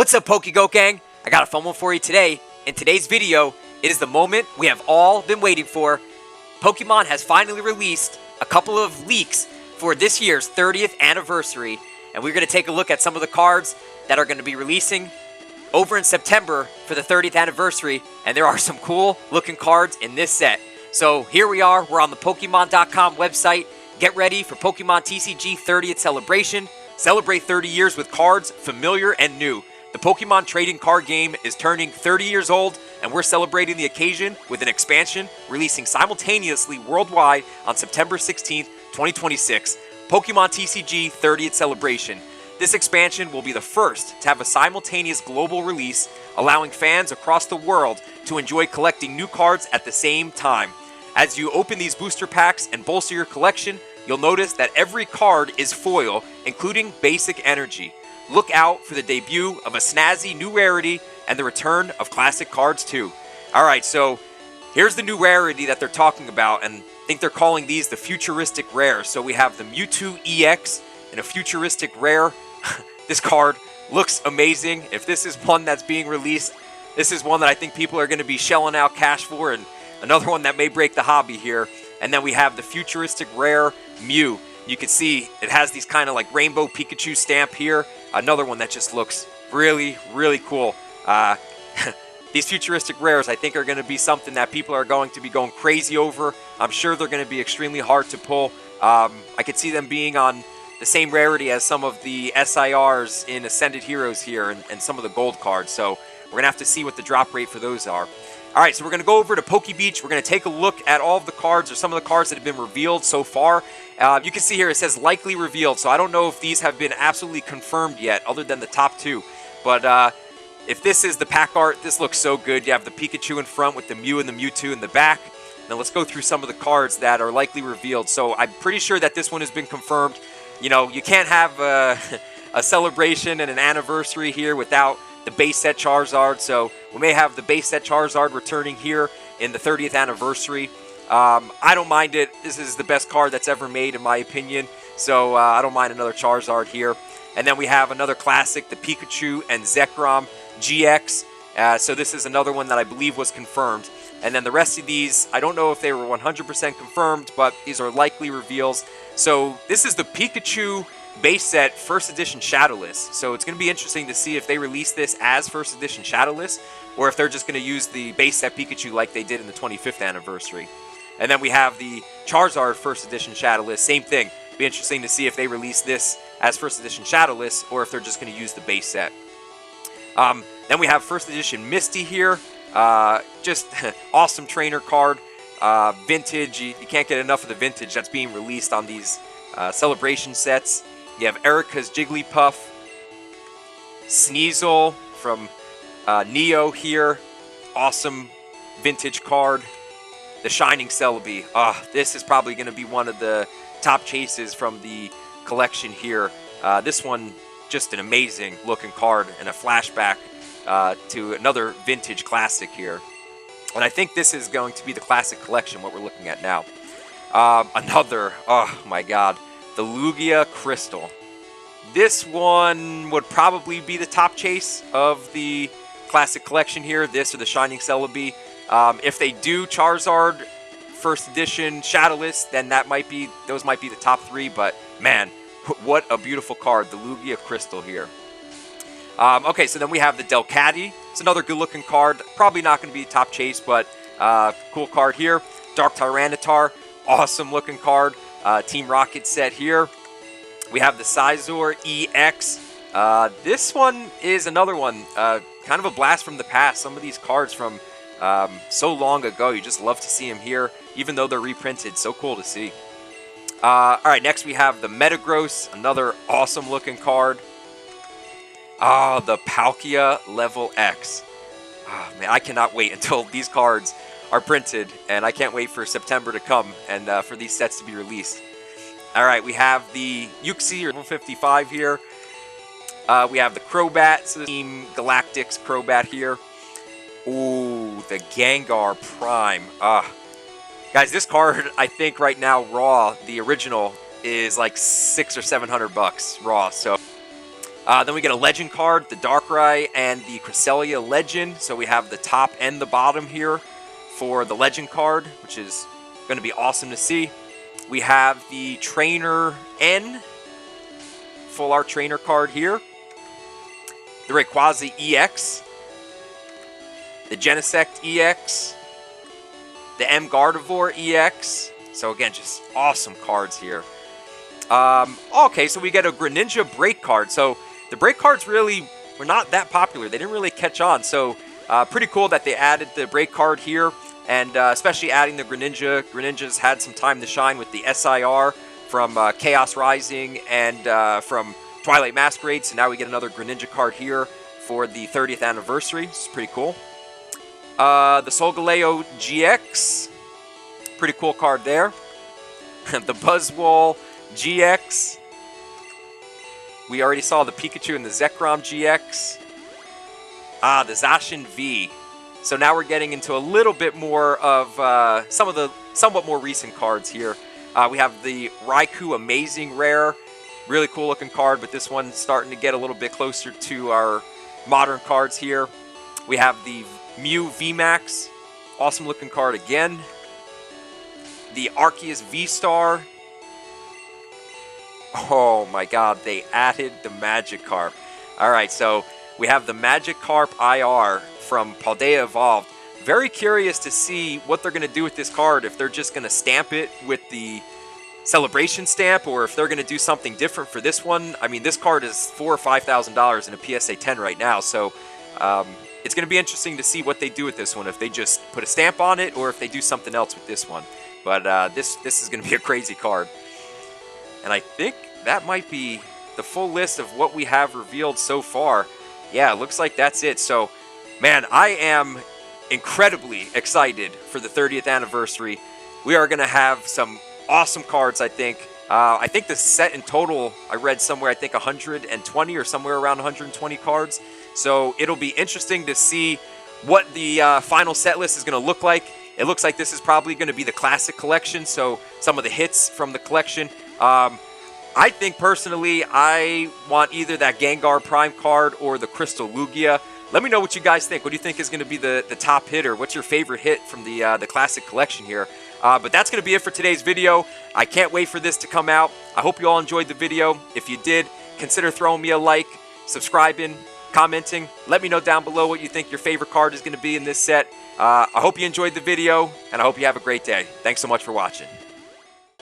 What's up, PokeGo gang? I got a fun one for you today. In today's video, it is the moment we have all been waiting for. Pokemon has finally released a couple of leaks for this year's 30th anniversary, and we're going to take a look at some of the cards that are going to be releasing over in September for the 30th anniversary, and there are some cool looking cards in this set. So here we are, we're on the Pokemon.com website. Get ready for Pokemon TCG 30th celebration. Celebrate 30 years with cards familiar and new. The Pokemon trading card game is turning 30 years old, and we're celebrating the occasion with an expansion releasing simultaneously worldwide on September 16th, 2026. Pokemon TCG 30th celebration. This expansion will be the first to have a simultaneous global release, allowing fans across the world to enjoy collecting new cards at the same time. As you open these booster packs and bolster your collection, you'll notice that every card is foil, including basic energy. Look out for the debut of a snazzy new rarity and the return of classic cards too. Alright, so here's the new rarity that they're talking about, and I think they're calling these the futuristic rare. So we have the Mewtwo EX and a futuristic rare. This card looks amazing. If this is one that's being released, this is one that I think people are going to be shelling out cash for, and another one that may break the hobby here. And then we have the futuristic rare Mew. You can see it has these kind of like rainbow Pikachu stamp here. Another one that just looks really, really cool. These futuristic rares, I think, are going to be something that people are going to be going crazy over. I'm sure they're going to be extremely hard to pull. I could see them being on the same rarity as some of the SIRs in Ascended Heroes here and some of the gold cards. So we're going to have to see what the drop rate for those are. Alright, so we're going to go over to Poke Beach. We're going to take a look at all of the cards, or some of the cards that have been revealed so far. You can see here it says likely revealed, so I don't know if these have been absolutely confirmed yet, other than the top two. But if this is the pack art, this looks so good. You have the Pikachu in front with the Mew and the Mewtwo in the back. Now let's go through some of the cards that are likely revealed. So I'm pretty sure that this one has been confirmed. You know, you can't have a celebration and an anniversary here without the base set Charizard, so we may have the base set Charizard returning here in the 30th anniversary. I don't mind it. This is the best card that's ever made, in my opinion, so I don't mind another Charizard here. And then we have another classic, the Pikachu and Zekrom GX. So this is another one that I believe was confirmed. And then the rest of these, I don't know if they were 100% confirmed, but these are likely reveals. So this is the Pikachu base set first edition Shadowless, so it's going to be interesting to see if they release this as first edition Shadowless, or if they're just going to use the base set Pikachu like they did in the 25th anniversary. And then we have the Charizard first edition Shadowless, same thing. Be interesting to see if they release this as first edition Shadowless, or if they're just going to use the base set. Then we have first edition Misty here, just awesome trainer card, vintage. You can't get enough of the vintage that's being released on these celebration sets. You have Erica's Jigglypuff, Sneasel from Neo here, awesome vintage card. The Shining Celebi, this is probably going to be one of the top chases from the collection here. This one, just an amazing looking card and a flashback to another vintage classic here. And I think this is going to be the classic collection, what we're looking at now. Another, oh my god, the Lugia Crystal. This one would probably be the top chase of the classic collection here, this or the Shining Celebi. If they do Charizard first edition Shadowless, then those might be the top three, but man, what a beautiful card, the Lugia Crystal here. Okay, so then we have the Delcatty. It's another good looking card, probably not going to be top chase, but cool card here. Dark Tyranitar, awesome looking card. Team Rocket set here. We have the Scizor EX. This one is another one, kind of a blast from the past. Some of these cards from so long ago, you just love to see them here, even though they're reprinted. So cool to see. Alright, next we have the Metagross, another awesome looking card. The Palkia Level X. Oh, man, I cannot wait until these cards are printed, and I can't wait for September to come and for these sets to be released. Alright, we have the Uxie, or level 55 here. We have the Crobat, so the Team Galactic's Crobat here. Ooh, the Gengar Prime. Guys, this card, I think right now, raw, the original, is like $600 or $700 raw, so Then we get a legend card, the Darkrai and the Cresselia Legend. So we have the top and the bottom here for the legend card, which is going to be awesome to see. We have the Trainer N, full art trainer card here. The Rayquaza EX. The Genesect EX. The M Gardevoir EX. So again, just awesome cards here. Okay, so we get a Greninja break card. So the break cards really were not that popular. They didn't really catch on. So pretty cool that they added the break card here. And especially adding the Greninja. Greninja's had some time to shine with the SIR from Chaos Rising and from Twilight Masquerade. So now we get another Greninja card here for the 30th anniversary. This is pretty cool. The Solgaleo GX. Pretty cool card there. The Buzzwole GX. We already saw the Pikachu and the Zekrom GX. The Zacian V. So now we're getting into a little bit more of some of the somewhat more recent cards here. We have the Raikou Amazing Rare. Really cool looking card, but this one's starting to get a little bit closer to our modern cards here. We have the Mew VMAX. Awesome looking card again. The Arceus V-Star. Oh my god, they added the Magikarp. Alright, so we have the Magikarp IR from Paldea Evolved. Very curious to see what they're going to do with this card. If they're just going to stamp it with the celebration stamp, or if they're going to do something different for this one. I mean, this card is $4,000 or $5,000 in a PSA 10 right now, so it's going to be interesting to see what they do with this one. If they just put a stamp on it, or if they do something else with this one. But this is going to be a crazy card. And I think that might be the full list of what we have revealed so far. Yeah, it looks like that's it. So, man, I am incredibly excited for the 30th anniversary. We are going to have some awesome cards, I think. I think the set in total, I read somewhere, I think 120 or somewhere around 120 cards. So it'll be interesting to see what the final set list is going to look like. It looks like this is probably going to be the classic collection, so some of the hits from the collection. I think personally, I want either that Gengar Prime card or the Crystal Lugia. Let me know what you guys think. What do you think is going to be the top hitter? What's your favorite hit from the classic collection here? But that's going to be it for today's video. I can't wait for this to come out. I hope you all enjoyed the video. If you did, consider throwing me a like, subscribing, commenting. Let me know down below what you think your favorite card is going to be in this set. I hope you enjoyed the video, and I hope you have a great day. Thanks so much for watching.